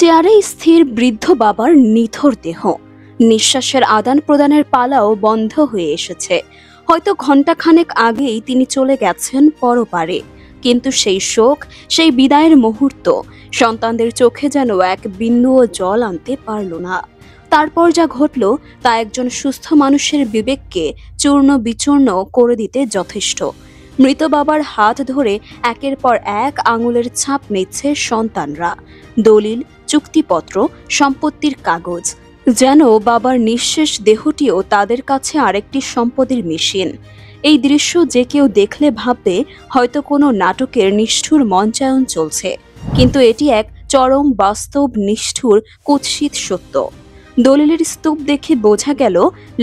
চেয়ারে স্থির বৃদ্ধ বাবার নিথর দেহ। নিঃশ্বাসের আদান প্রদানের পালাও বন্ধ হয়ে এসেছে। হয়তো ঘণ্টাখানেক আগেই তিনি চলে গেছেন পরপারে, কিন্তু সেই শোক, সেই বিদায়ের মুহূর্ত সন্তানদের চোখে যেন এক বিন্দুও জল আনতে পারল না। তারপর যা ঘটল তা একজন সুস্থ মানুষের বিবেককে চূর্ণ বিচূর্ণ করে দিতে যথেষ্ট। মৃত বাবার হাত ধরে একের পর এক আঙুলের ছাপ নিচ্ছে সন্তানরা। দলিল, চুক্তিপত্র, সম্পত্তির কাগজ, যেন বাবার নিঃশেষ দেহটিও তাদের কাছে আরেকটি সম্পদের মেশিন। এই দৃশ্য যে কেউ দেখলে ভাববে হয়তো কোনো নাটকের নিষ্ঠুর মঞ্চায়ন চলছে, কিন্তু এটি এক চরম বাস্তব, নিষ্ঠুর, কুৎসিত সত্য। দলিলের স্তূপ দেখে বোঝা গেল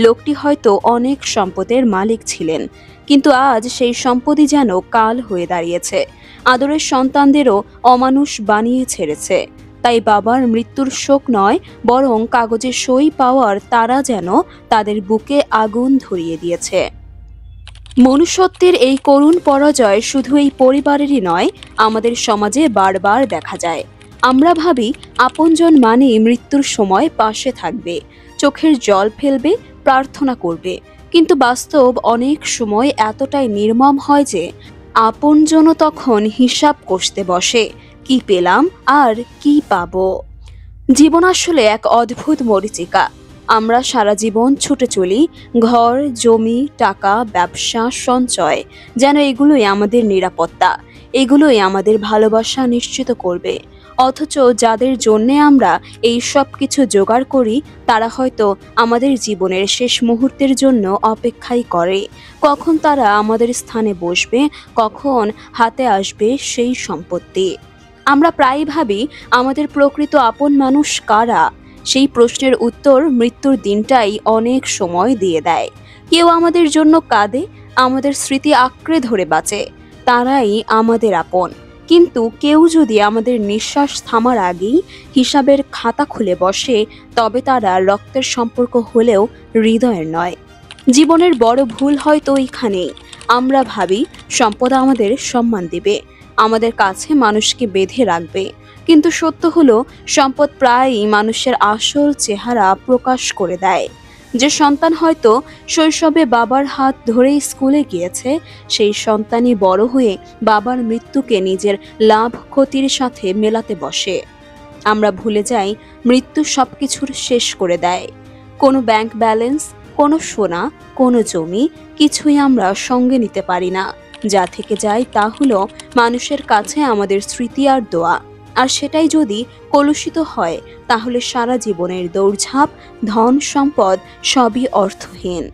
লোকটি হয়তো অনেক সম্পদের মালিক ছিলেন, কিন্তু আজ সেই সম্পদই যেন কাল হয়ে দাঁড়িয়েছে, আদরের সন্তানদেরও অমানুষ বানিয়ে ছেড়েছে। তাই বাবার মৃত্যুর শোক নয়, বরং কাগজে সই পাওয়ার তারা যেন তাদের বুকে আগুন ধরিয়ে দিয়েছে। মনুষ্যত্বের এই করুণ পরাজয় শুধু এই পরিবারেরই নয়, আমাদের সমাজে বারবার দেখা যায়। আমরা ভাবি আপনজন মানে মৃত্যুর সময় পাশে থাকবে, চোখের জল ফেলবে, প্রার্থনা করবে, কিন্তু বাস্তব অনেক সময় এতটাই নির্মম হয় যে আপনজনও তখন হিসাব কষতে বসে, কি পেলাম আর কি পাবো। জীবন আসলে এক অদ্ভুত মরীচিকা। আমরা সারা জীবন ছুটে চলি, ঘর, জমি, টাকা, ব্যবসা, সঞ্চয়, যেন এগুলোই আমাদের নিরাপত্তা, এগুলোই আমাদের ভালোবাসা নিশ্চিত করবে। অথচ যাদের জন্যে আমরা এই সব কিছু জোগাড় করি, তারা হয়তো আমাদের জীবনের শেষ মুহূর্তের জন্য অপেক্ষাই করে, কখন তারা আমাদের স্থানে বসবে, কখন হাতে আসবে সেই সম্পত্তি। আমরা প্রায়ই ভাবি আমাদের প্রকৃত আপন মানুষ কারা। সেই প্রশ্নের উত্তর মৃত্যুর দিনটাই অনেক সময় দিয়ে দেয়। কেউ আমাদের জন্য কাঁদে, আমাদের স্মৃতি আঁকড়ে ধরে বাঁচে, তারাই আমাদের আপন। কিন্তু কেউ যদি আমাদের নিঃশ্বাস থামার আগেই হিসাবের খাতা খুলে বসে, তবে তারা রক্তের সম্পর্ক হলেও হৃদয়ের নয়। জীবনের বড় ভুল হয়তো এইখানেই। আমরা ভাবি সম্পদ আমাদের সম্মান দেবে, আমাদের কাছে মানুষকে বেঁধে রাখবে, কিন্তু সত্য হলো সম্পদ প্রায়ই মানুষের আসল চেহারা প্রকাশ করে দেয়। যে সন্তান হয়তো শৈশবে বাবার হাত ধরেই স্কুলে গিয়েছে, সেই সন্তানই বড় হয়ে বাবার মৃত্যুকে নিজের লাভ ক্ষতির সাথে মেলাতে বসে। আমরা ভুলে যাই মৃত্যু সবকিছুর শেষ করে দেয়। কোনো ব্যাংক ব্যালেন্স, কোনো সোনা, কোনো জমি, কিছুই আমরা সঙ্গে নিতে পারি না। যা থেকে যায় তা হলো মানুষের কাছে আমাদের স্মৃতি আর দোয়া, আর সেটাই যদি কলুষিত হয় তাহলে সারা জীবনের দৌড়ঝাঁপ, ধন সম্পদ সবই অর্থহীন।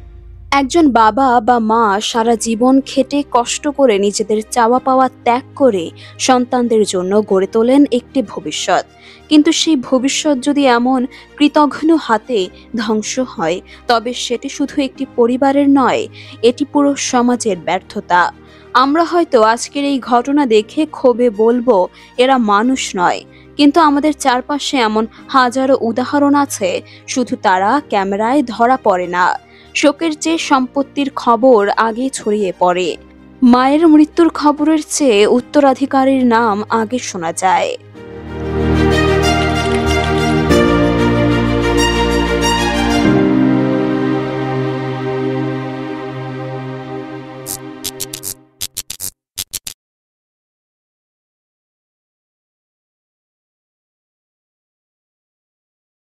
একজন বাবা বা মা সারা জীবন খেটে কষ্ট করে নিজেদের চাওয়া পাওয়া ত্যাগ করে সন্তানদের জন্য গড়ে তোলেন একটি ভবিষ্যৎ, কিন্তু সেই ভবিষ্যৎ যদি এমন কৃতঘ্ন হাতে ধ্বংস হয়, তবে সেটি শুধু একটি পরিবারের নয়, এটি পুরো সমাজের ব্যর্থতা। আমরা হয়তো আজকের এই ঘটনা দেখে ক্ষোভে বলবো এরা মানুষ নয়, কিন্তু আমাদের চারপাশে এমন হাজারো উদাহরণ আছে, শুধু তারা ক্যামেরায় ধরা পড়ে না। শোকের চেয়ে সম্পত্তির খবর আগে ছড়িয়ে পড়ে, মায়ের মৃত্যুর খবরের চেয়ে উত্তরাধিকারীর নাম আগে শোনা যায়।